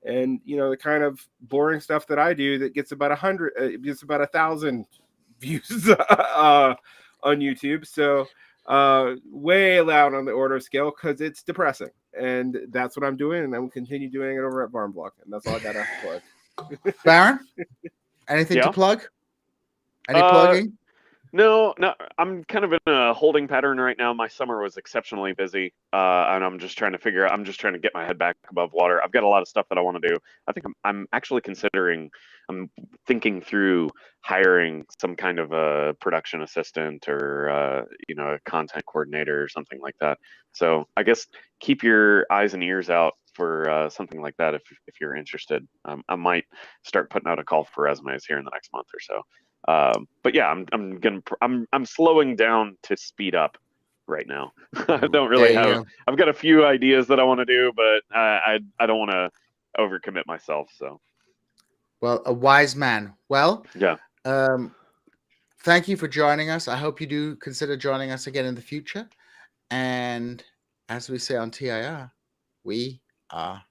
Speaker 2: the kind of boring stuff that I do that gets about 1,000 views on YouTube. So way loud on the order of scale because it's depressing, and that's what I'm doing, and I'm continue doing it over at VarnVlog, and that's all I gotta plug.
Speaker 1: Baron, anything to plug? Any plugging?
Speaker 3: No, I'm kind of in a holding pattern right now. My summer was exceptionally busy, and I'm just trying to get my head back above water. I've got a lot of stuff that I want to do. I think I'm actually I'm thinking through hiring some kind of a production assistant or a content coordinator or something like that. So I guess keep your eyes and ears out for something like that if you're interested. I might start putting out a call for resumes here in the next month or so. But yeah, I'm slowing down to speed up right now. I don't really have. I've got a few ideas that I want to do, but I don't want to overcommit myself. So,
Speaker 1: well, a wise man. Well,
Speaker 3: yeah.
Speaker 1: Thank you for joining us. I hope you do consider joining us again in the future. And as we say on TIR, we are